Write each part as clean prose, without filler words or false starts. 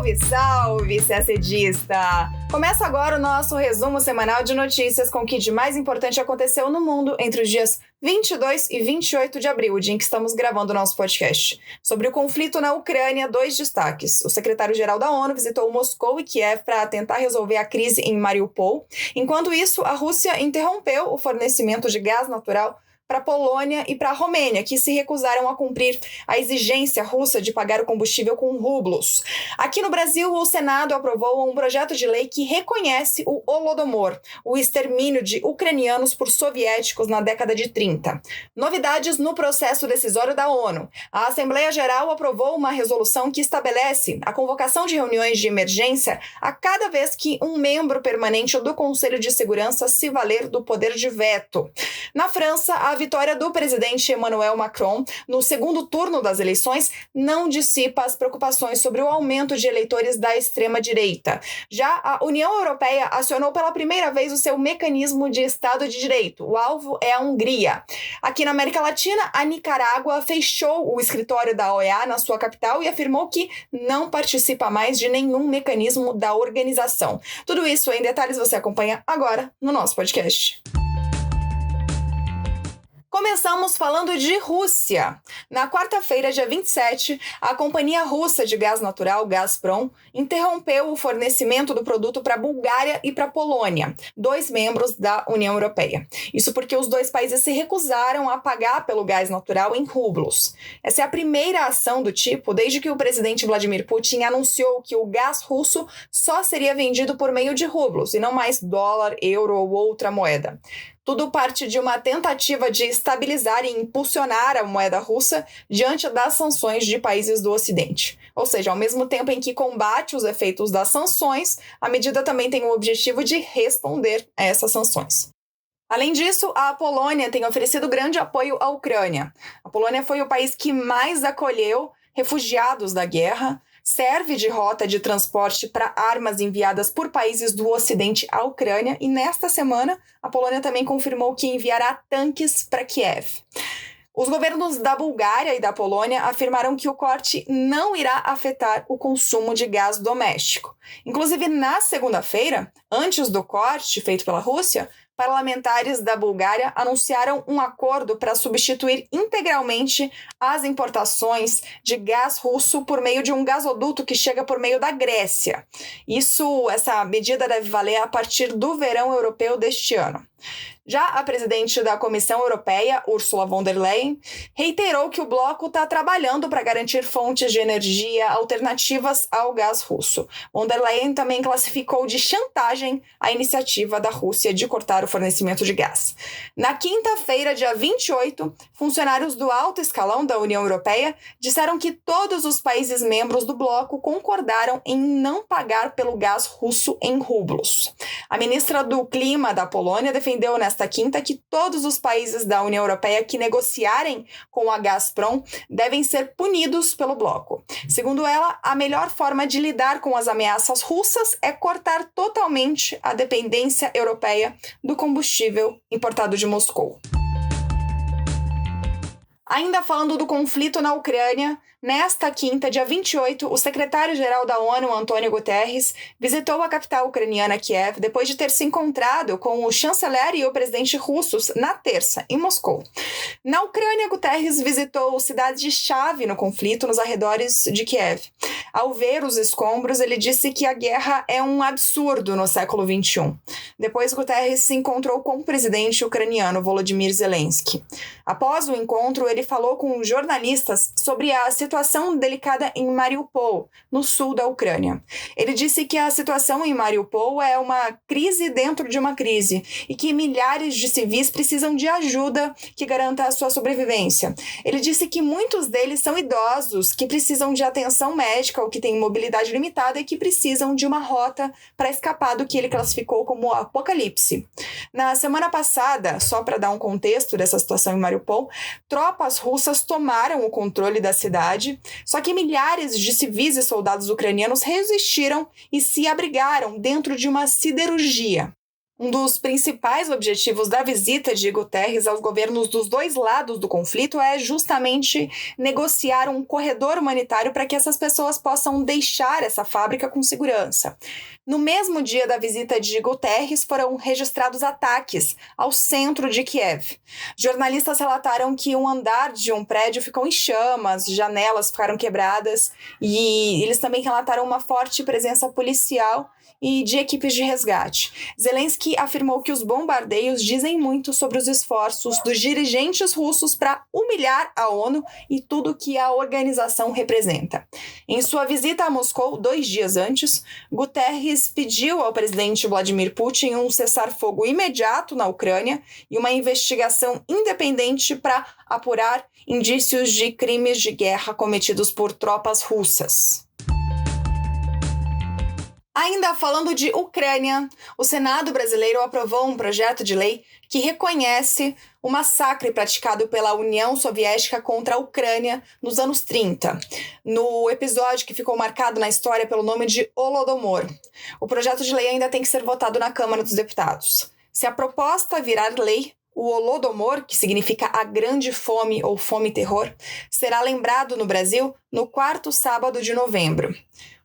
Salve, salve, CACDista! Começa agora o nosso resumo semanal de notícias com o que de mais importante aconteceu no mundo entre os dias 22 e 28 de abril, o dia em que estamos gravando o nosso podcast. Sobre o conflito na Ucrânia, 2 destaques. O secretário-geral da ONU visitou Moscou e Kiev para tentar resolver a crise em Mariupol. Enquanto isso, a Rússia interrompeu o fornecimento de gás natural para a Polônia e para a Romênia, que se recusaram a cumprir a exigência russa de pagar o combustível com rublos. Aqui no Brasil, o Senado aprovou um projeto de lei que reconhece o Holodomor, o extermínio de ucranianos por soviéticos na década de 30. Novidades no processo decisório da ONU. A Assembleia Geral aprovou uma resolução que estabelece a convocação de reuniões de emergência a cada vez que um membro permanente do Conselho de Segurança se valer do poder de veto. Na França, a vitória do presidente Emmanuel Macron no segundo turno das eleições não dissipa as preocupações sobre o aumento de eleitores da extrema-direita. Já a União Europeia acionou pela primeira vez o seu mecanismo de Estado de Direito. O alvo é a Hungria. Aqui na América Latina, a Nicarágua fechou o escritório da OEA na sua capital e afirmou que não participa mais de nenhum mecanismo da organização. Tudo isso em detalhes você acompanha agora no nosso podcast. Começamos falando de Rússia. Na quarta-feira, dia 27, a companhia russa de gás natural, Gazprom, interrompeu o fornecimento do produto para a Bulgária e para a Polônia, 2 membros da União Europeia. Isso porque os 2 países se recusaram a pagar pelo gás natural em rublos. Essa é a primeira ação do tipo desde que o presidente Vladimir Putin anunciou que o gás russo só seria vendido por meio de rublos e não mais dólar, euro ou outra moeda. Tudo parte de uma tentativa de estabilizar e impulsionar a moeda russa diante das sanções de países do Ocidente. Ou seja, ao mesmo tempo em que combate os efeitos das sanções, a medida também tem o objetivo de responder a essas sanções. Além disso, a Polônia tem oferecido grande apoio à Ucrânia. A Polônia foi o país que mais acolheu refugiados da guerra, serve de rota de transporte para armas enviadas por países do Ocidente à Ucrânia e nesta semana a Polônia também confirmou que enviará tanques para Kiev. Os governos da Bulgária e da Polônia afirmaram que o corte não irá afetar o consumo de gás doméstico. Inclusive, na segunda-feira, antes do corte feito pela Rússia, parlamentares da Bulgária anunciaram um acordo para substituir integralmente as importações de gás russo por meio de um gasoduto que chega por meio da Grécia. Essa medida deve valer a partir do verão europeu deste ano. Já a presidente da Comissão Europeia, Ursula von der Leyen, reiterou que o bloco está trabalhando para garantir fontes de energia alternativas ao gás russo. Von der Leyen também classificou de chantagem a iniciativa da Rússia de cortar o fornecimento de gás. Na quinta-feira, dia 28, funcionários do alto escalão da União Europeia disseram que todos os países membros do bloco concordaram em não pagar pelo gás russo em rublos. A ministra do Clima da Polônia defendeu nesta quinta que todos os países da União Europeia que negociarem com a Gazprom devem ser punidos pelo bloco. Segundo ela, a melhor forma de lidar com as ameaças russas é cortar totalmente a dependência europeia do combustível importado de Moscou. Ainda falando do conflito na Ucrânia, nesta quinta, dia 28, o secretário-geral da ONU, Antônio Guterres, visitou a capital ucraniana Kiev depois de ter se encontrado com o chanceler e o presidente russos na terça, em Moscou. Na Ucrânia, Guterres visitou cidades-chave no conflito nos arredores de Kiev. Ao ver os escombros, ele disse que a guerra é um absurdo no século XXI. Depois, Guterres se encontrou com o presidente ucraniano Volodymyr Zelensky. Após o encontro, ele falou com jornalistas sobre a situação delicada em Mariupol, no sul da Ucrânia. Ele disse que a situação em Mariupol é uma crise dentro de uma crise e que milhares de civis precisam de ajuda que garanta a sua sobrevivência. Ele disse que muitos deles são idosos, que precisam de atenção médica ou que têm mobilidade limitada e que precisam de uma rota para escapar do que ele classificou como apocalipse. Na semana passada, só para dar um contexto dessa situação em Mariupol, tropas russas tomaram o controle da cidade, só que milhares de civis e soldados ucranianos resistiram e se abrigaram dentro de uma siderurgia. Um dos principais objetivos da visita de Guterres aos governos dos dois lados do conflito é justamente negociar um corredor humanitário para que essas pessoas possam deixar essa fábrica com segurança. No mesmo dia da visita de Guterres, foram registrados ataques ao centro de Kiev. Jornalistas relataram que um andar de um prédio ficou em chamas, janelas ficaram quebradas e eles também relataram uma forte presença policial e de equipes de resgate. Zelensky afirmou que os bombardeios dizem muito sobre os esforços dos dirigentes russos para humilhar a ONU e tudo que a organização representa. Em sua visita a Moscou 2 dias antes, Guterres pediu ao presidente Vladimir Putin um cessar-fogo imediato na Ucrânia e uma investigação independente para apurar indícios de crimes de guerra cometidos por tropas russas. Ainda falando de Ucrânia, o Senado brasileiro aprovou um projeto de lei que reconhece o massacre praticado pela União Soviética contra a Ucrânia nos anos 30, no episódio que ficou marcado na história pelo nome de Holodomor. O projeto de lei ainda tem que ser votado na Câmara dos Deputados. Se a proposta virar lei, o Holodomor, que significa a grande fome ou fome-terror, será lembrado no Brasil no 4º sábado de novembro.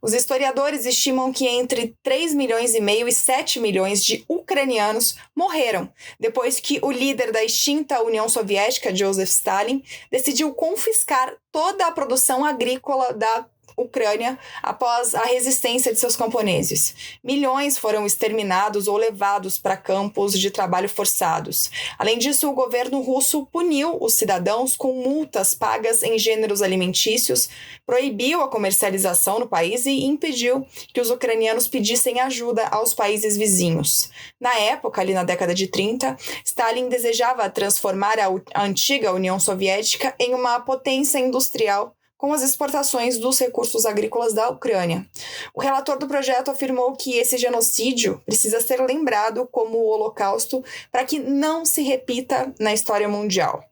Os historiadores estimam que entre 3,5 milhões e 7 milhões de ucranianos morreram depois que o líder da extinta União Soviética, Joseph Stalin, decidiu confiscar toda a produção agrícola da Ucrânia após a resistência de seus camponeses. Milhões foram exterminados ou levados para campos de trabalho forçados. Além disso, o governo russo puniu os cidadãos com multas pagas em gêneros alimentícios, proibiu a comercialização no país e impediu que os ucranianos pedissem ajuda aos países vizinhos. Na época, ali na década de 30, Stalin desejava transformar a antiga União Soviética em uma potência industrial com as exportações dos recursos agrícolas da Ucrânia. O relator do projeto afirmou que esse genocídio precisa ser lembrado como o Holocausto para que não se repita na história mundial.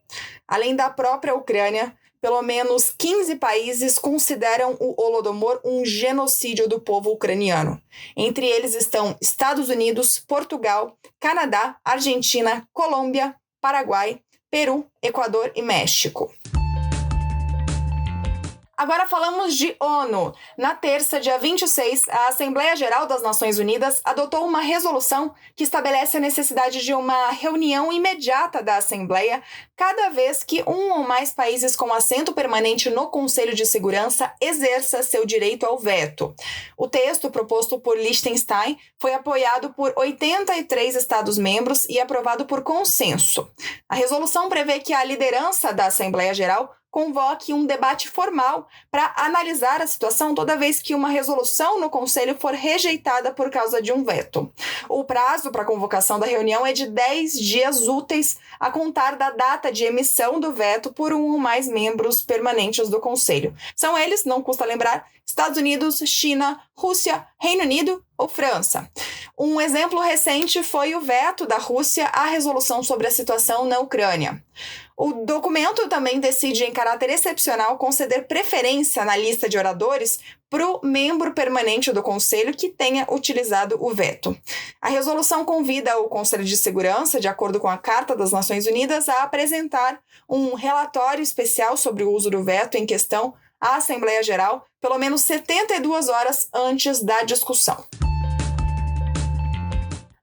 Além da própria Ucrânia, pelo menos 15 países consideram o Holodomor um genocídio do povo ucraniano. Entre eles estão Estados Unidos, Portugal, Canadá, Argentina, Colômbia, Paraguai, Peru, Equador e México. Agora falamos de ONU. Na terça, dia 26, a Assembleia Geral das Nações Unidas adotou uma resolução que estabelece a necessidade de uma reunião imediata da Assembleia cada vez que um ou mais países com assento permanente no Conselho de Segurança exerça seu direito ao veto. O texto proposto por Liechtenstein foi apoiado por 83 Estados-membros e aprovado por consenso. A resolução prevê que a liderança da Assembleia Geral convoque um debate formal para analisar a situação toda vez que uma resolução no Conselho for rejeitada por causa de um veto. O prazo para a convocação da reunião é de 10 dias úteis a contar da data de emissão do veto por um ou mais membros permanentes do Conselho. São eles, não custa lembrar, Estados Unidos, China, Rússia, Reino Unido ou França. Um exemplo recente foi o veto da Rússia à resolução sobre a situação na Ucrânia. O documento também decide, em caráter excepcional, conceder preferência na lista de oradores para o membro permanente do Conselho que tenha utilizado o veto. A resolução convida o Conselho de Segurança, de acordo com a Carta das Nações Unidas, a apresentar um relatório especial sobre o uso do veto em questão à Assembleia Geral, pelo menos 72 horas antes da discussão.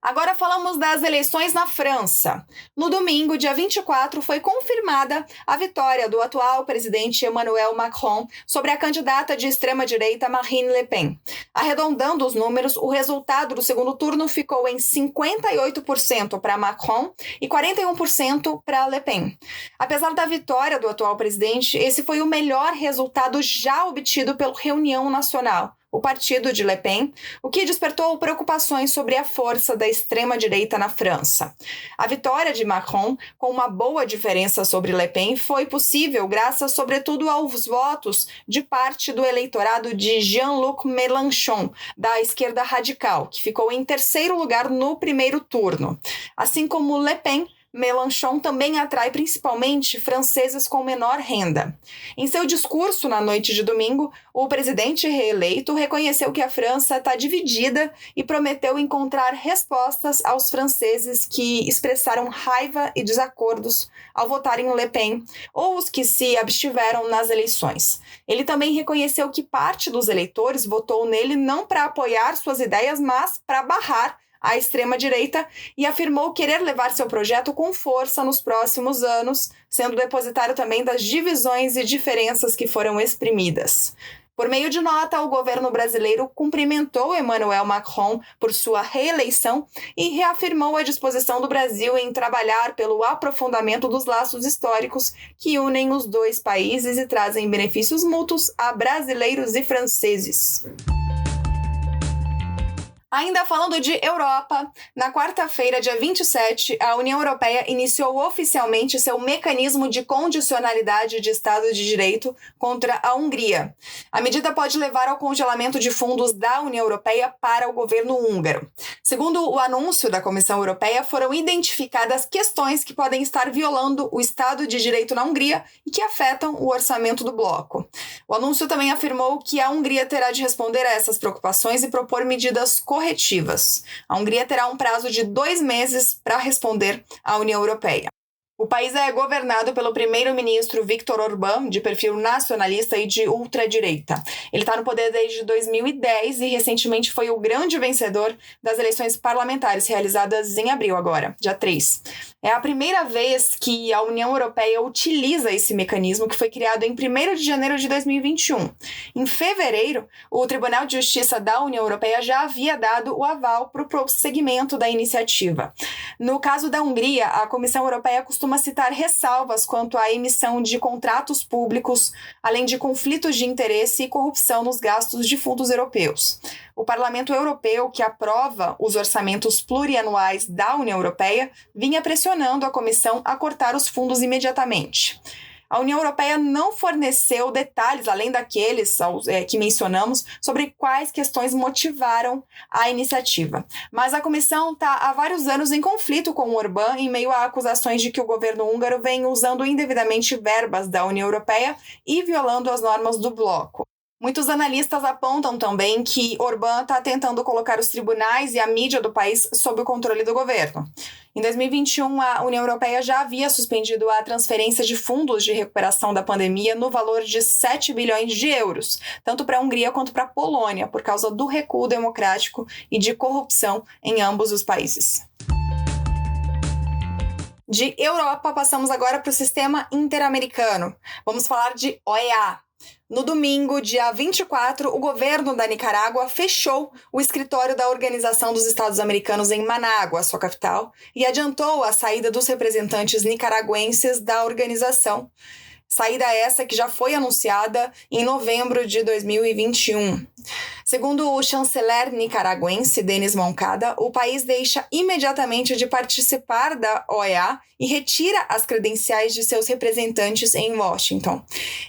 Agora falamos das eleições na França. No domingo, dia 24, foi confirmada a vitória do atual presidente Emmanuel Macron sobre a candidata de extrema-direita Marine Le Pen. Arredondando os números, o resultado do segundo turno ficou em 58% para Macron e 41% para Le Pen. Apesar da vitória do atual presidente, esse foi o melhor resultado já obtido pelo Reunião Nacional, o partido de Le Pen, o que despertou preocupações sobre a força da extrema-direita na França. A vitória de Macron, com uma boa diferença sobre Le Pen, foi possível graças, sobretudo, aos votos de parte do eleitorado de Jean-Luc Mélenchon, da esquerda radical, que ficou em terceiro lugar no primeiro turno. Assim como Le Pen, Mélenchon também atrai principalmente franceses com menor renda. Em seu discurso na noite de domingo, o presidente reeleito reconheceu que a França está dividida e prometeu encontrar respostas aos franceses que expressaram raiva e desacordos ao votarem em Le Pen ou os que se abstiveram nas eleições. Ele também reconheceu que parte dos eleitores votou nele não para apoiar suas ideias, mas para barrar a extrema-direita, e afirmou querer levar seu projeto com força nos próximos anos, sendo depositário também das divisões e diferenças que foram exprimidas. Por meio de nota, o governo brasileiro cumprimentou Emmanuel Macron por sua reeleição e reafirmou a disposição do Brasil em trabalhar pelo aprofundamento dos laços históricos que unem os dois países e trazem benefícios mútuos a brasileiros e franceses. Ainda falando de Europa, na quarta-feira, dia 27, a União Europeia iniciou oficialmente seu mecanismo de condicionalidade de Estado de Direito contra a Hungria. A medida pode levar ao congelamento de fundos da União Europeia para o governo húngaro. Segundo o anúncio da Comissão Europeia, foram identificadas questões que podem estar violando o Estado de Direito na Hungria e que afetam o orçamento do bloco. O anúncio também afirmou que a Hungria terá de responder a essas preocupações e propor medidas corretivas. A Hungria terá um prazo de 2 meses para responder à União Europeia. O país é governado pelo primeiro-ministro Viktor Orbán, de perfil nacionalista e de ultradireita. Ele está no poder desde 2010 e recentemente foi o grande vencedor das eleições parlamentares realizadas em abril agora, dia 3. É a primeira vez que a União Europeia utiliza esse mecanismo, que foi criado em 1º de janeiro de 2021. Em fevereiro, o Tribunal de Justiça da União Europeia já havia dado o aval para o prosseguimento da iniciativa. No caso da Hungria, a Comissão Europeia costuma citar ressalvas quanto à emissão de contratos públicos, além de conflitos de interesse e corrupção nos gastos de fundos europeus. O Parlamento Europeu, que aprova os orçamentos plurianuais da União Europeia, vinha pressionando a Comissão a cortar os fundos imediatamente. A União Europeia não forneceu detalhes, além daqueles que mencionamos, sobre quais questões motivaram a iniciativa. Mas a Comissão está há vários anos em conflito com o Orbán, em meio a acusações de que o governo húngaro vem usando indevidamente verbas da União Europeia e violando as normas do bloco. Muitos analistas apontam também que Orbán está tentando colocar os tribunais e a mídia do país sob o controle do governo. Em 2021, a União Europeia já havia suspendido a transferência de fundos de recuperação da pandemia no valor de 7 bilhões de euros, tanto para a Hungria quanto para a Polônia, por causa do recuo democrático e de corrupção em ambos os países. De Europa, passamos agora para o sistema interamericano. Vamos falar de OEA. No domingo, dia 24, o governo da Nicarágua fechou o escritório da Organização dos Estados Americanos em Manágua, sua capital, e adiantou a saída dos representantes nicaragüenses da organização. Saída essa que já foi anunciada em novembro de 2021. Segundo o chanceler nicaragüense Denis Moncada, o país deixa imediatamente de participar da OEA e retira as credenciais de seus representantes em Washington.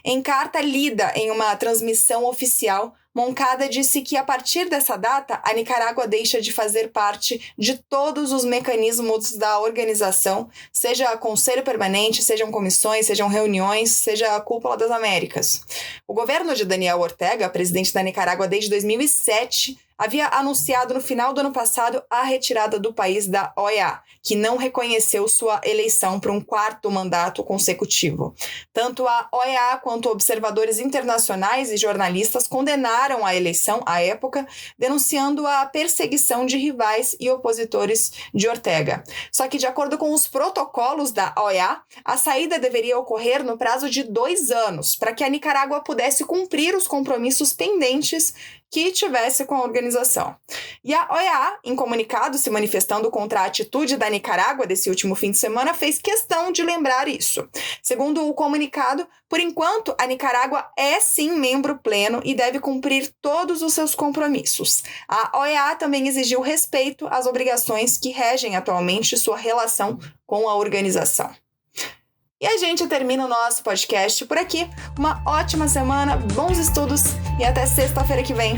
Em carta lida em uma transmissão oficial, Moncada disse que, a partir dessa data, a Nicarágua deixa de fazer parte de todos os mecanismos da organização, seja Conselho Permanente, sejam comissões, sejam reuniões, seja a Cúpula das Américas. O governo de Daniel Ortega, presidente da Nicarágua desde 2007, havia anunciado no final do ano passado a retirada do país da OEA, que não reconheceu sua eleição para um 4º mandato consecutivo. Tanto a OEA quanto observadores internacionais e jornalistas condenaram a eleição à época, denunciando a perseguição de rivais e opositores de Ortega. Só que, de acordo com os protocolos da OEA, a saída deveria ocorrer no prazo de 2 anos, para que a Nicarágua pudesse cumprir os compromissos pendentes que tivesse com a organização. E a OEA, em comunicado se manifestando contra a atitude da Nicarágua desse último fim de semana, fez questão de lembrar isso. Segundo o comunicado, por enquanto, a Nicarágua é sim membro pleno e deve cumprir todos os seus compromissos. A OEA também exigiu respeito às obrigações que regem atualmente sua relação com a organização. E a gente termina o nosso podcast por aqui. Uma ótima semana, bons estudos e até sexta-feira que vem.